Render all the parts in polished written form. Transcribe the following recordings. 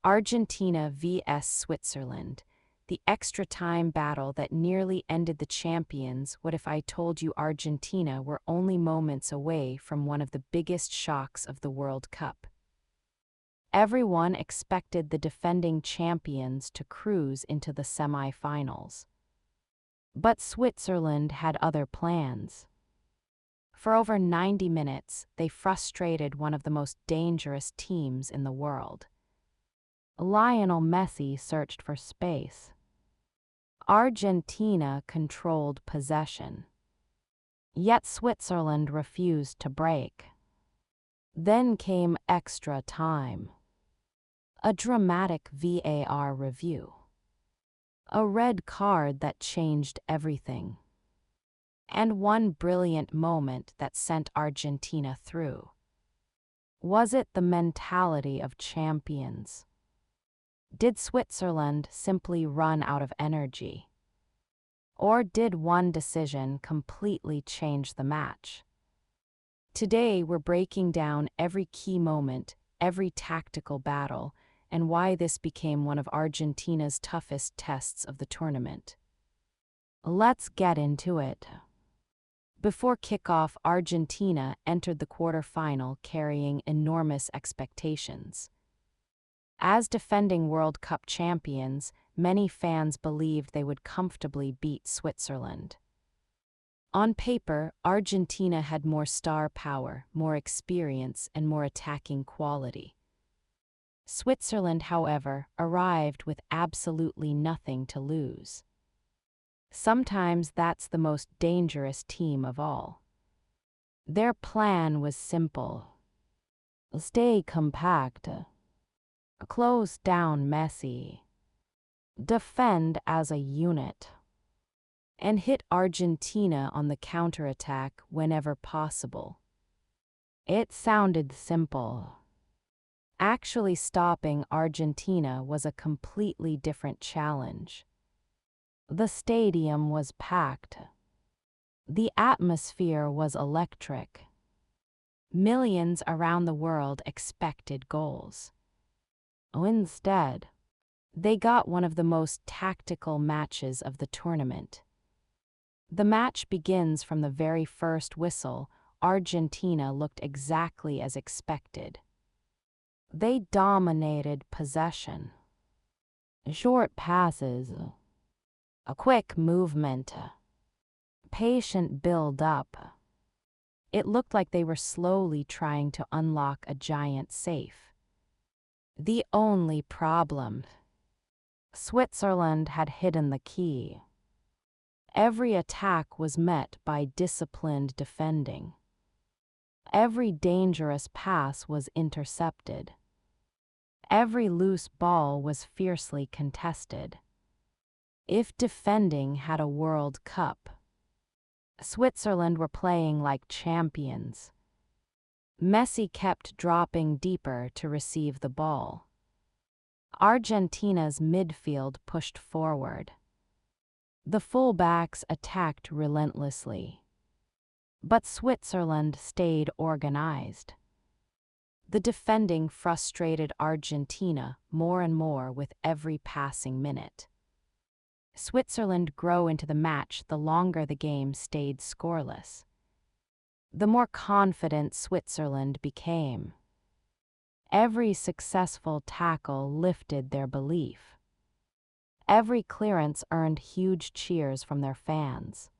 Argentina vs Switzerland, the extra time battle that nearly ended the champions. What if I told you Argentina were only moments away from one of the biggest shocks of the World Cup? Everyone expected the defending champions to cruise into the semi-finals. But Switzerland had other plans. For over 90 minutes, they frustrated one of the most dangerous teams in the world. Lionel Messi searched for space. Argentina controlled possession. Yet Switzerland refused to break. Then came extra time. A dramatic VAR review. A red card that changed everything. And one brilliant moment that sent Argentina through. Was it the mentality of champions? Did Switzerland simply run out of energy? Or did one decision completely change the match? Today we're breaking down every key moment, every tactical battle, and why this became one of Argentina's toughest tests of the tournament. Let's get into it. Before kickoff, Argentina entered the quarterfinal carrying enormous expectations. As defending World Cup champions, many fans believed they would comfortably beat Switzerland. On paper, Argentina had more star power, more experience, and more attacking quality. Switzerland, however, arrived with absolutely nothing to lose. Sometimes that's the most dangerous team of all. Their plan was simple. Stay compact. Close down Messi. Defend as a unit. And hit Argentina on the counterattack whenever possible. It sounded simple. Actually stopping Argentina was a completely different challenge. The stadium was packed. The atmosphere was electric. Millions around the world expected goals. Instead, they got one of the most tactical matches of the tournament. The match begins from the very first whistle. Argentina looked exactly as expected. They dominated possession. Short passes. A quick movement. Patient build-up. It looked like they were slowly trying to unlock a giant safe. The only problem: Switzerland had hidden the key. Every attack was met by disciplined defending. Every dangerous pass was intercepted. Every loose ball was fiercely contested. If defending had a World Cup, Switzerland were playing like champions. Messi kept dropping deeper to receive the ball. Argentina's midfield pushed forward. The fullbacks attacked relentlessly. But Switzerland stayed organized. The defending frustrated Argentina more and more with every passing minute. Switzerland grew into the match the longer the game stayed scoreless. The more confident Switzerland became. Every successful tackle lifted their belief. Every clearance earned huge cheers from their fans.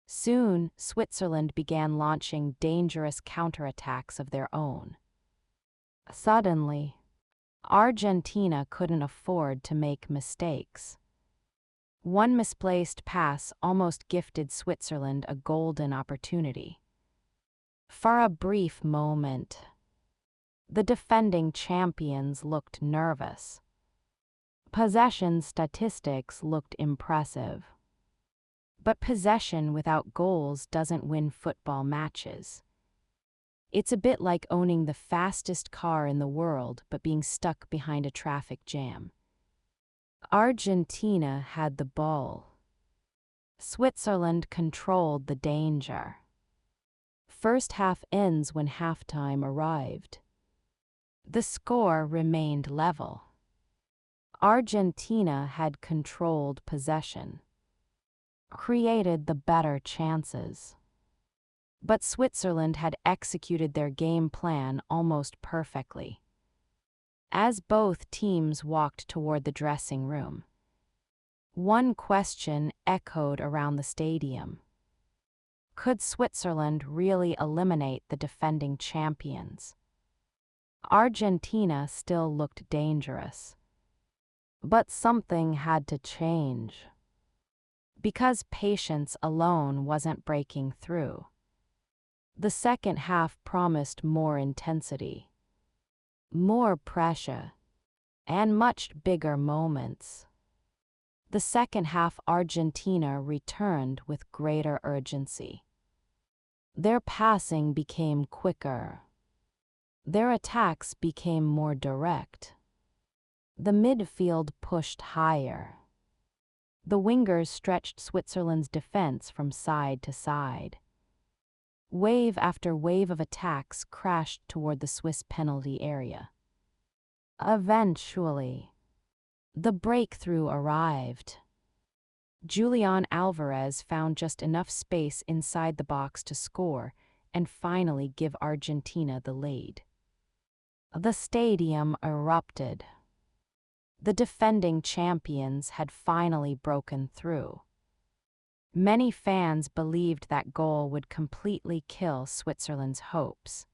Soon, Switzerland began launching dangerous counterattacks of their own. Suddenly, Argentina couldn't afford to make mistakes. One misplaced pass almost gifted Switzerland a golden opportunity. For a brief moment, the defending champions looked nervous. Possession statistics looked impressive. But possession without goals doesn't win football matches. It's a bit like owning the fastest car in the world but being stuck behind a traffic jam. Argentina had the ball. Switzerland controlled the danger. First half ends when halftime arrived. The score remained level. Argentina had controlled possession, created the better chances. But Switzerland had executed their game plan almost perfectly. As both teams walked toward the dressing room, one question echoed around the stadium. Could Switzerland really eliminate the defending champions? Argentina still looked dangerous. But something had to change. Because patience alone wasn't breaking through. The second half promised more intensity, more pressure, and much bigger moments. The second half, Argentina returned with greater urgency. Their passing became quicker. Their attacks became more direct. The midfield pushed higher. The wingers stretched Switzerland's defense from side to side. Wave after wave of attacks crashed toward the Swiss penalty area. Eventually, the breakthrough arrived. Julián Álvarez found just enough space inside the box to score and finally give Argentina the lead. The stadium erupted. The defending champions had finally broken through. Many fans believed that goal would completely kill Switzerland's hopes.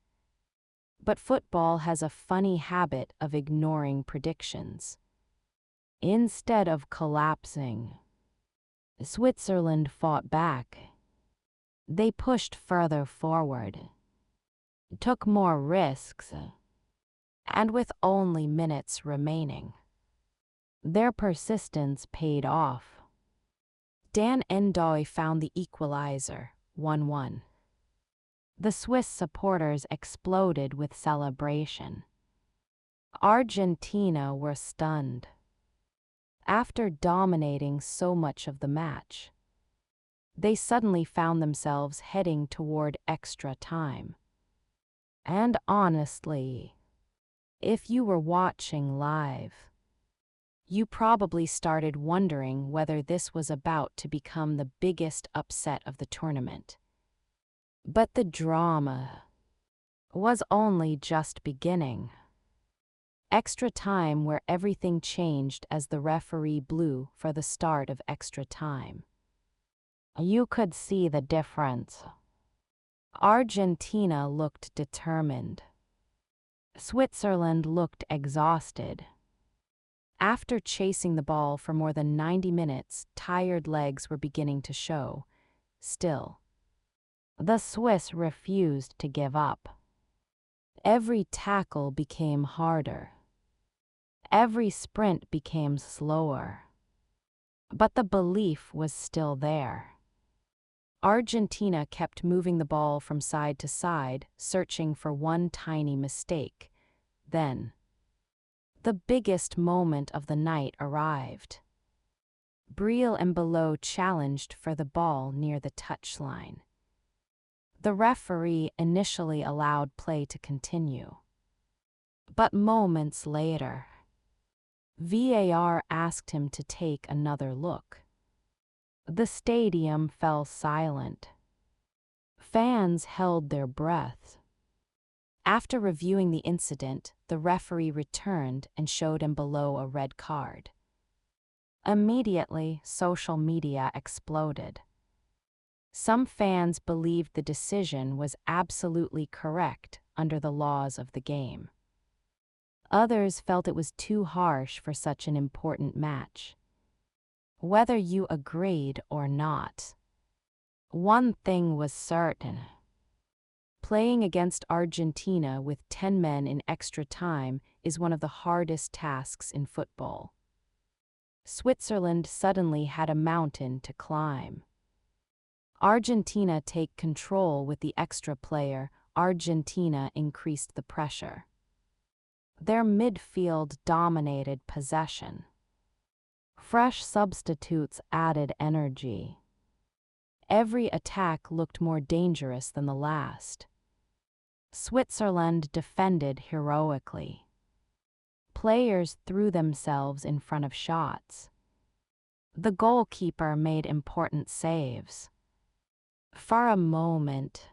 But football has a funny habit of ignoring predictions. Instead of collapsing, Switzerland fought back. They pushed further forward, took more risks, and with only minutes remaining, their persistence paid off. Ndoye found the equalizer, 1-1. The Swiss supporters exploded with celebration. Argentina were stunned. After dominating so much of the match, they suddenly found themselves heading toward extra time. And honestly, if you were watching live, you probably started wondering whether this was about to become the biggest upset of the tournament. But the drama was only just beginning. Extra time, where everything changed as the referee blew for the start of extra time. You could see the difference. Argentina looked determined. Switzerland looked exhausted. After chasing the ball for more than 90 minutes, tired legs were beginning to show. Still, the Swiss refused to give up. Every tackle became harder. Every sprint became slower. But the belief was still there. Argentina kept moving the ball from side to side, searching for one tiny mistake. Then, the biggest moment of the night arrived. Breel and Below challenged for the ball near the touchline. The referee initially allowed play to continue. But moments later, VAR asked him to take another look. The stadium fell silent. Fans held their breath. After reviewing the incident, the referee returned and showed him Below a red card. Immediately, social media exploded. Some fans believed the decision was absolutely correct under the laws of the game. Others felt it was too harsh for such an important match. Whether you agreed or not, one thing was certain. Playing against Argentina with 10 men in extra time is one of the hardest tasks in football. Switzerland suddenly had a mountain to climb. Argentina take control with the extra player. Argentina increased the pressure. Their midfield dominated possession. Fresh substitutes added energy. Every attack looked more dangerous than the last. Switzerland defended heroically. Players threw themselves in front of shots. The goalkeeper made important saves. For a moment,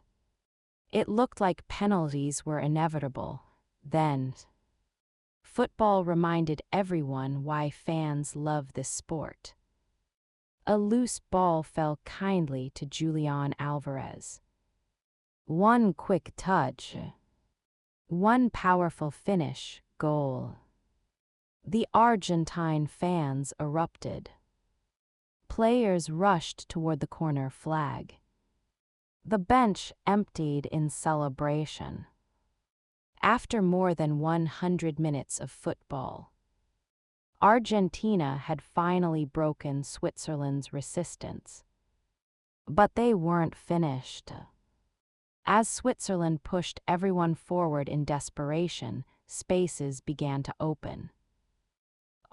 it looked like penalties were inevitable. Then, football reminded everyone why fans love this sport. A loose ball fell kindly to Julián Álvarez. One quick touch, one powerful finish, goal. The Argentine fans erupted. Players rushed toward the corner flag. The bench emptied in celebration. After more than 100 minutes of football, Argentina had finally broken Switzerland's resistance. But they weren't finished. As Switzerland pushed everyone forward in desperation, spaces began to open.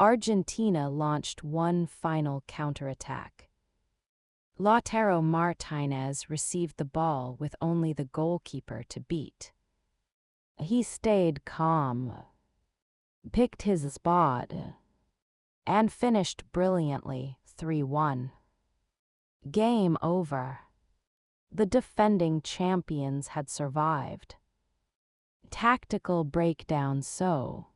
Argentina launched one final counterattack. Lautaro Martínez received the ball with only the goalkeeper to beat. He stayed calm, picked his spot, and finished brilliantly, 3-1. Game over. The defending champions had survived. Tactical breakdown. So,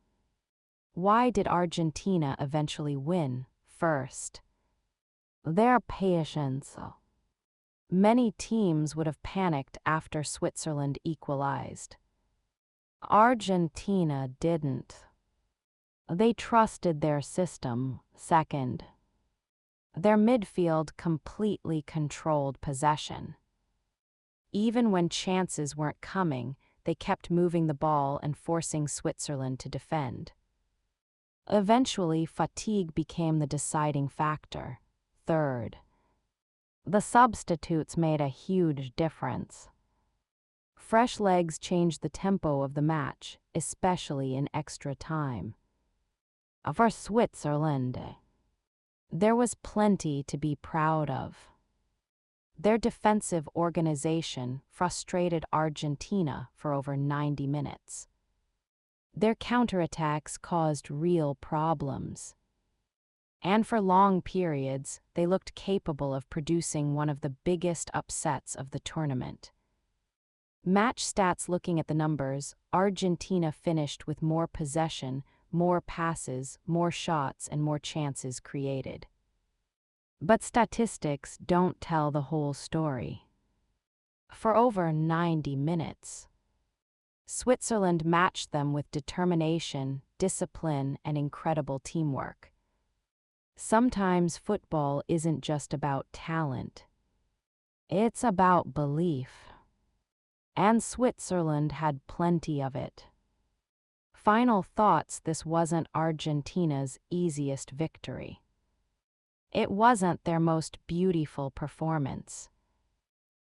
why did Argentina eventually win first? Their patience. Many teams would have panicked after Switzerland equalized. Argentina didn't. They trusted their system. Second, their midfield completely controlled possession. Even when chances weren't coming, they kept moving the ball and forcing Switzerland to defend. Eventually, fatigue became the deciding factor. Third, the substitutes made a huge difference. Fresh legs changed the tempo of the match, especially in extra time. For Switzerland, there was plenty to be proud of. Their defensive organization frustrated Argentina for over 90 minutes. Their counterattacks caused real problems. And for long periods, they looked capable of producing one of the biggest upsets of the tournament. Match stats. Looking at the numbers, Argentina finished with more possession, more passes, more shots, and more chances created. But statistics don't tell the whole story. For over 90 minutes, Switzerland matched them with determination, discipline, and incredible teamwork. Sometimes football isn't just about talent. It's about belief. And Switzerland had plenty of it. Final thoughts. This wasn't Argentina's easiest victory. It wasn't their most beautiful performance.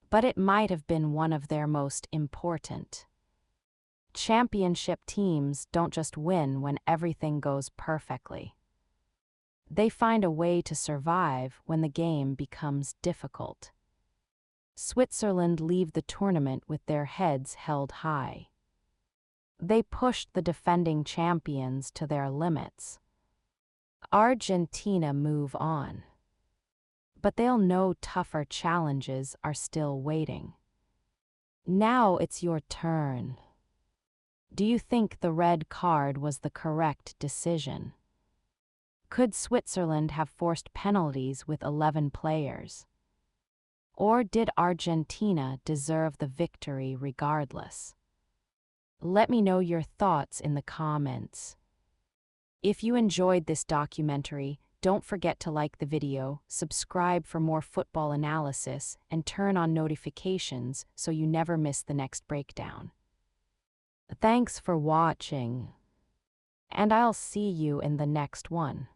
But it might have been one of their most important. Championship teams don't just win when everything goes perfectly. They find a way to survive when the game becomes difficult. Switzerland leave the tournament with their heads held high. They pushed the defending champions to their limits. Argentina move on. But they'll know tougher challenges are still waiting. Now it's your turn. Do you think the red card was the correct decision? Could Switzerland have forced penalties with 11 players? Or did Argentina deserve the victory regardless? Let me know your thoughts in the comments. If you enjoyed this documentary, don't forget to like the video, subscribe for more football analysis, and turn on notifications so you never miss the next breakdown. Thanks for watching, and I'll see you in the next one.